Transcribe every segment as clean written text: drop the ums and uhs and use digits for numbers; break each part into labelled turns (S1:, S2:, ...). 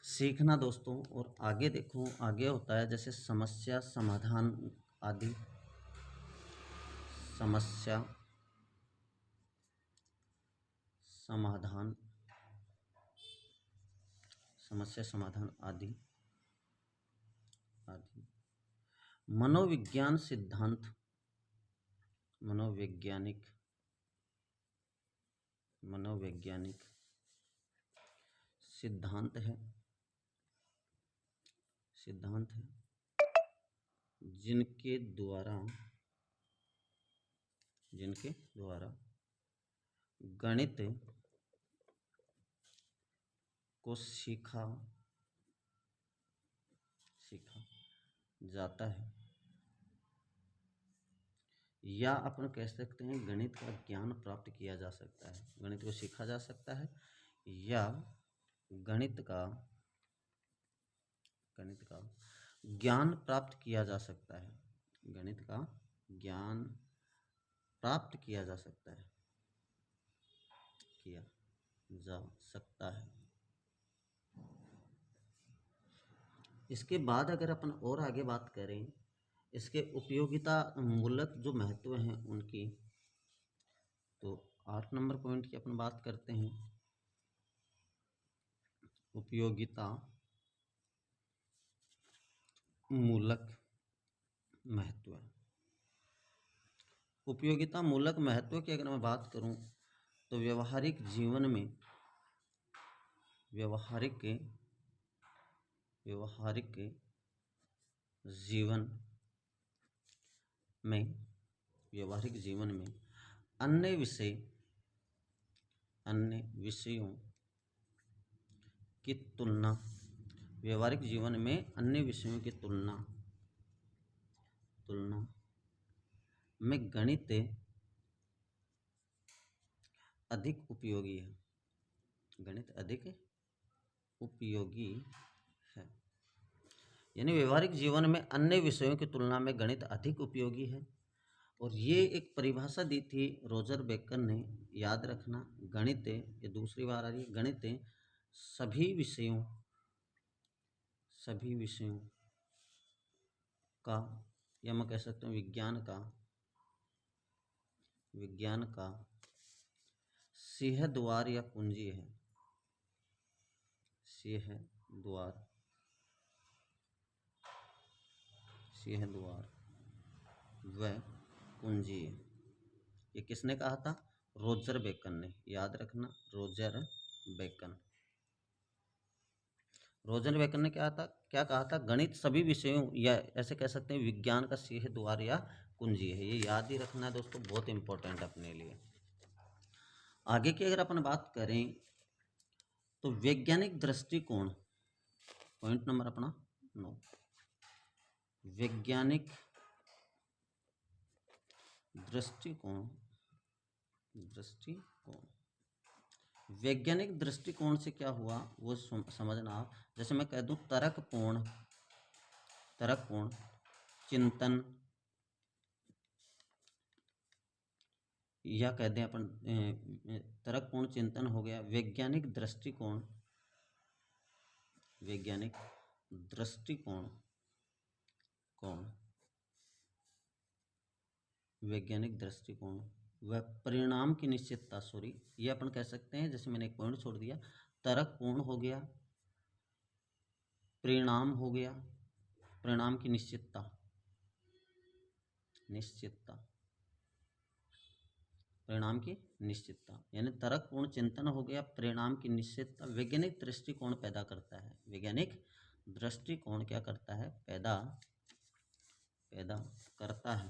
S1: सीखना दोस्तों। और आगे देखो, आगे होता है जैसे समस्या समाधान आदि। समस्या समाधान, समस्या समाधान आदि आदि। मनोविज्ञान सिद्धांत, मनोवैज्ञानिक मनोवैज्ञानिक सिद्धांत है, सिद्धांत है जिनके द्वारा गणित को सीखा जाता है, या अपन कह सकते हैं गणित का ज्ञान प्राप्त किया जा सकता है। गणित को सीखा जा सकता है या गणित का ज्ञान प्राप्त किया जा सकता है। गणित का ज्ञान प्राप्त किया जा सकता है, इसके बाद अगर अपन और आगे बात करें इसके उपयोगिता मूलक जो महत्व हैं उनकी, तो 8 नंबर पॉइंट की अपन बात करते हैं। उपयोगिता मूलक महत्व। उपयोगिता मूलक महत्व की अगर मैं बात करूं तो व्यवहारिक जीवन में व्यवहारिक जीवन में अन्य विषयों की तुलना, व्यवहारिक जीवन में अन्य विषयों की तुलना में गणित अधिक उपयोगी है। गणित अधिक उपयोगी है, यानी व्यवहारिक जीवन में अन्य विषयों की तुलना में गणित अधिक उपयोगी है। और ये एक परिभाषा दी थी रोजर बेकन ने, याद रखना। गणित, ये दूसरी बार आ रही है, गणित सभी विषयों का, या मैं कह सकता हूँ विज्ञान का सिंहद्वार या कुंजी है। सिंहद्वार व कुंजी है। ये किसने कहा था? रोजर बेकन ने, याद रखना, रोजर बेकन ने क्या कहा था? गणित सभी विषयों, या ऐसे कह सकते हैं विज्ञान का सिंहद्वार या कुंजी है। ये याद ही रखना है दोस्तों, बहुत इंपॉर्टेंट अपने लिए। आगे की अगर अपन बात करें तो वैज्ञानिक दृष्टिकोण, पॉइंट नंबर अपना 9। वैज्ञानिक दृष्टिकोण वैज्ञानिक दृष्टिकोण से क्या हुआ वो समझना आप। जैसे मैं कह दूं तर्कपूर्ण चिंतन, या कह दें अपन तर्कपूर्ण चिंतन हो गया। वैज्ञानिक दृष्टिकोण व परिणाम की निश्चितता, ये अपन कह सकते हैं, जैसे मैंने एक पॉइंट छोड़ दिया, तर्कपूर्ण हो गया, परिणाम हो गया, परिणाम की निश्चितता, परिणाम की निश्चितता, यानी तर्कपूर्ण चिंतन हो गया, परिणाम की निश्चितता वैज्ञानिक दृष्टिकोण पैदा करता है। वैज्ञानिक दृष्टिकोण क्या करता है? पैदा करता है।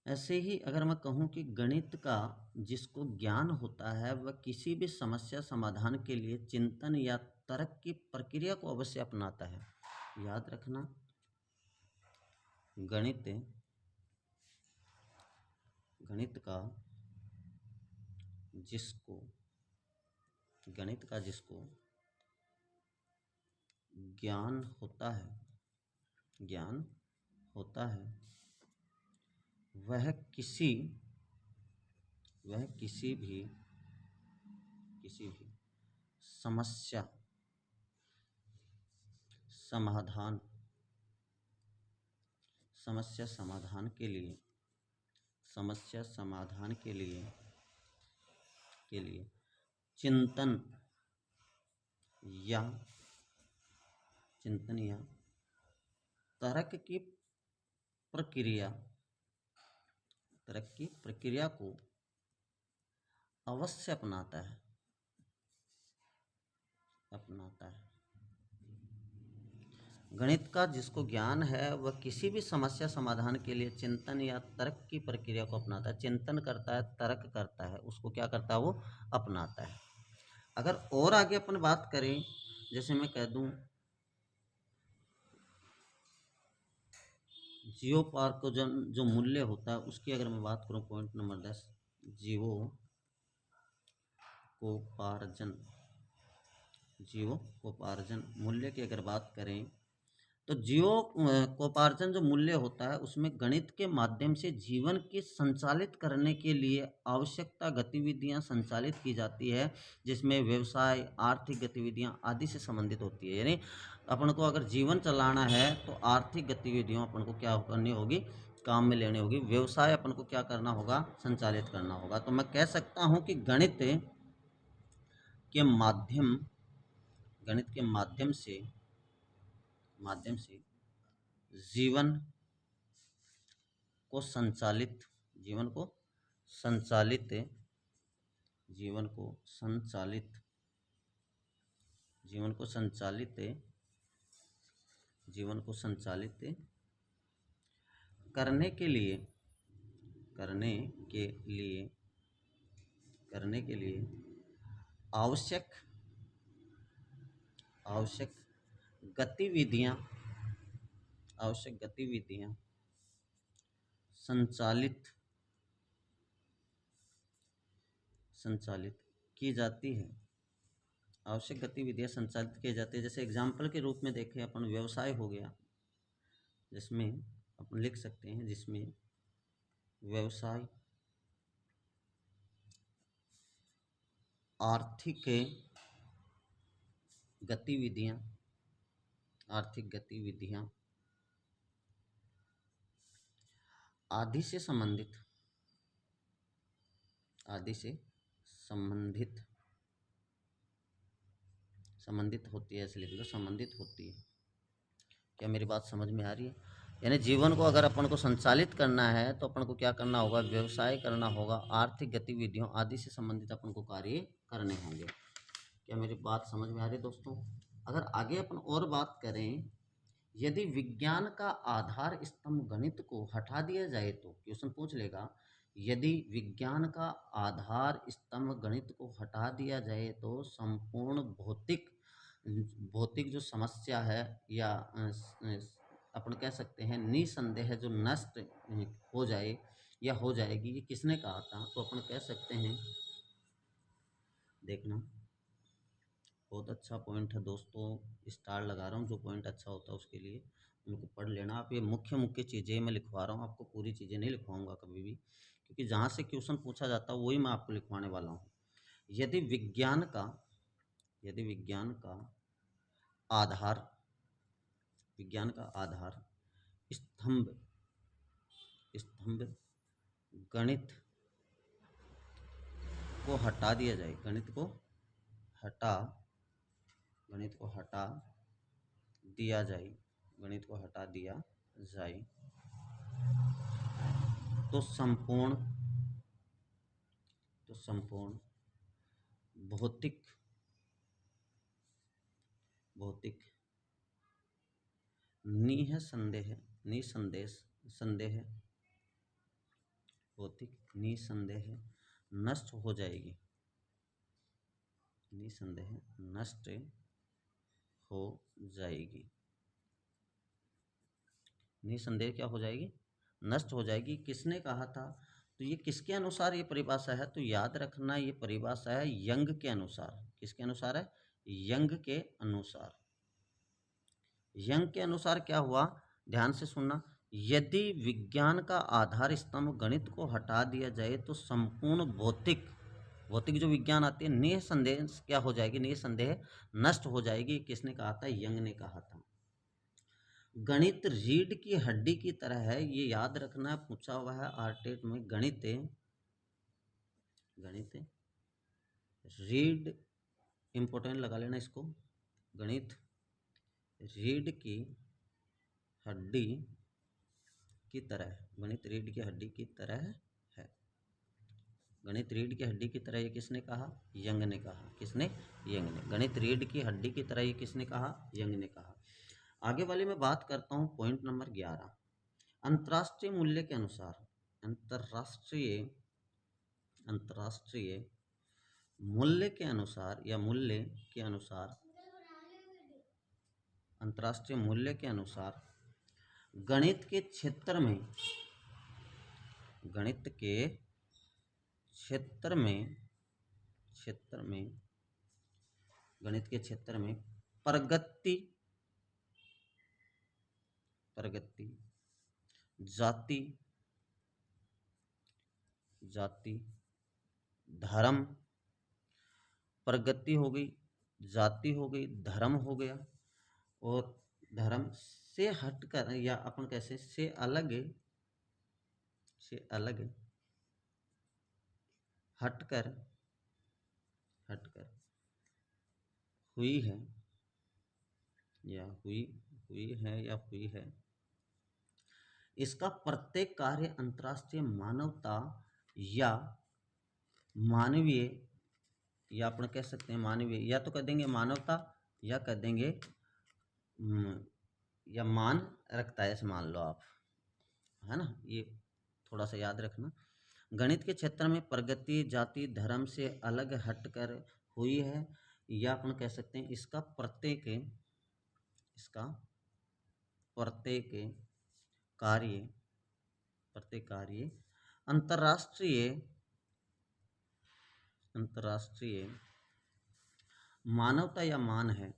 S1: ऐसे ही अगर मैं कहूँ कि गणित का जिसको ज्ञान होता है वह किसी भी समस्या समाधान के लिए चिंतन या तर्क की प्रक्रिया को अवश्य अपनाता है। याद रखना, गणित का जिसको ज्ञान होता है वह किसी भी किसी भी समस्या समाधान समस्या समाधान के लिए समस्या समाधान के लिए चिंतन या तर्क की प्रक्रिया को अवश्य अपनाता है। गणित का जिसको ज्ञान है वह किसी भी समस्या समाधान के लिए चिंतन या तर्क की प्रक्रिया को अपनाता है। चिंतन करता है, तर्क करता है, उसको क्या करता है, वो अपनाता है। अगर और आगे अपन बात करें, जैसे मैं कह दूं जीवोपार्जन जो मूल्य होता है उसकी अगर मैं बात करूं, पॉइंट नंबर 10, जीवोपार्जन मूल्य की अगर बात करें तो जीवोपार्जन जो मूल्य होता है उसमें गणित के माध्यम से जीवन के संचालित करने के लिए आवश्यकता गतिविधियां संचालित की जाती है, जिसमें व्यवसाय, आर्थिक गतिविधियां आदि से संबंधित होती है। यानी अपन को अगर जीवन चलाना है तो आर्थिक गतिविधियों अपन को क्या करनी होगी, काम में लेनी होगी। व्यवसाय अपन को क्या करना होगा, संचालित करना होगा। तो मैं कह सकता हूं कि गणित के माध्यम से जीवन को संचालित करने के लिए आवश्यक गतिविधियां संचालित की जाती है। आवश्यक गतिविधियां संचालित की जाती है। जैसे एग्जाम्पल के रूप में देखें अपन, व्यवसाय हो गया, जिसमें अपन लिख सकते हैं जिसमें व्यवसाय आर्थिक गतिविधियां आदि से संबंधित होती है। इसलिए लिख लो, संबंधित होती है। क्या मेरी बात समझ में आ रही है? यानी जीवन को अगर अपन को संचालित करना है तो अपन को क्या करना होगा, व्यवसाय करना होगा, आर्थिक गतिविधियों आदि से संबंधित अपन को कार्य करने होंगे। क्या मेरी बात समझ में आ रही है दोस्तों? अगर आगे अपन और बात करें, यदि विज्ञान का आधार स्तंभ गणित को हटा दिया जाए तो, क्वेश्चन पूछ लेगा, यदि विज्ञान का आधार स्तंभ गणित को हटा दिया जाए तो संपूर्ण भौतिक जो समस्या है या अपन कह सकते हैं निसंदेह जो नष्ट हो जाए या हो जाएगी, ये किसने कहा था? तो अपन कह सकते हैं, देखना बहुत अच्छा पॉइंट है दोस्तों, स्टार लगा रहा हूँ, जो पॉइंट अच्छा होता है उसके लिए उनको पढ़ लेना आप। ये मुख्य चीज़ें मैं लिखवा रहा हूँ, आपको पूरी चीज़ें नहीं लिखवाऊंगा कभी भी, क्योंकि जहाँ से क्वेश्चन पूछा जाता है वही मैं आपको लिखवाने वाला हूँ। यदि विज्ञान का आधार स्तंभ गणित को हटा दिया जाए, गणित को हटा दिया जाए तो संपूर्ण भौतिक निसंदेह नष्ट हो जाएगी। निसंदेह क्या हो जाएगी, नष्ट हो जाएगी। किसने कहा था? तो ये किसके अनुसार ये परिभाषा है? तो याद रखना, ये परिभाषा है यंग के अनुसार। किसके अनुसार है? यंग के अनुसार। यंग के अनुसार क्या हुआ, ध्यान से सुनना, यदि विज्ञान का आधार स्तंभ गणित को हटा दिया जाए तो संपूर्ण भौतिक भौतिक जो विज्ञान आती है निसंदेह क्या हो जाएगी, निसंदेह नष्ट हो जाएगी। किसने कहा था, यंग ने कहा था। गणित रीढ़ की हड्डी की तरह है, ये याद रखना, पूछा हुआ है आरटेट में। गणित रीढ़, इंपॉर्टेंट लगा लेना इसको, गणित रीढ़ की हड्डी की तरह है, गणित रीढ़ की हड्डी की तरह है। गणित रीढ़ की हड्डी की तरह ये किसने कहा, यंग ने कहा। किसने, यंग ने। गणित रीढ़ की हड्डी की तरह ये किसने कहा, यंग ने कहा। आगे वाली मैं बात करता हूँ पॉइंट नंबर 11। अंतर्राष्ट्रीय मूल्य के अनुसार, अंतर्राष्ट्रीय मूल्य के अनुसार या मूल्य के अनुसार, अंतर्राष्ट्रीय मूल्य के अनुसार गणित के क्षेत्र में, गणित के क्षेत्र में गणित के क्षेत्र में प्रगति, जाति धर्म, प्रगति हो गई, जाति हो गई, धर्म हो गया, और धर्म से हटकर या अपन कैसे से अलग हटकर हुई है या हुई है, इसका प्रत्येक कार्य अंतर्राष्ट्रीय मानवता या मानवीय, या अपन कह सकते हैं मानवीय, या तो कह देंगे मानवता, या कह देंगे या मान रखता है, ऐसे मान लो आप, है ना। ये थोड़ा सा याद रखना। गणित के क्षेत्र में प्रगति जाति धर्म से अलग हटकर हुई है, या अपन कह सकते हैं इसका प्रत्येक कार्य अंतर्राष्ट्रीय मानवता या मान है,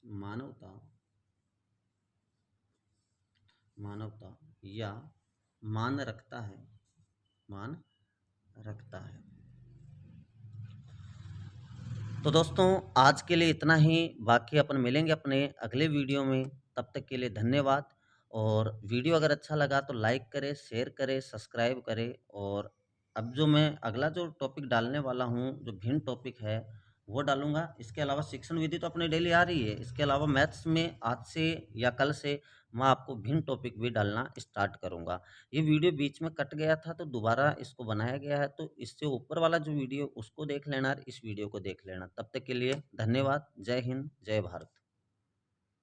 S1: मानवता या मान रखता है। तो दोस्तों आज के लिए इतना ही, बाकी अपन मिलेंगे अपने अगले वीडियो में। तब तक के लिए धन्यवाद। और वीडियो अगर अच्छा लगा तो लाइक करें, शेयर करें, सब्सक्राइब करें। और अब जो मैं अगला जो टॉपिक डालने वाला हूँ, जो भिन्न टॉपिक है वो डालूंगा। इसके अलावा शिक्षण विधि तो अपने डेली आ रही है, इसके अलावा मैथ्स में आज से या कल से मैं आपको भिन्न टॉपिक भी डालना स्टार्ट करूंगा। ये वीडियो बीच में कट गया था तो दोबारा इसको बनाया गया है, तो इससे ऊपर वाला जो वीडियो उसको देख लेना और इस वीडियो को देख लेना। तब तक के लिए धन्यवाद। जय हिंद, जय भारत।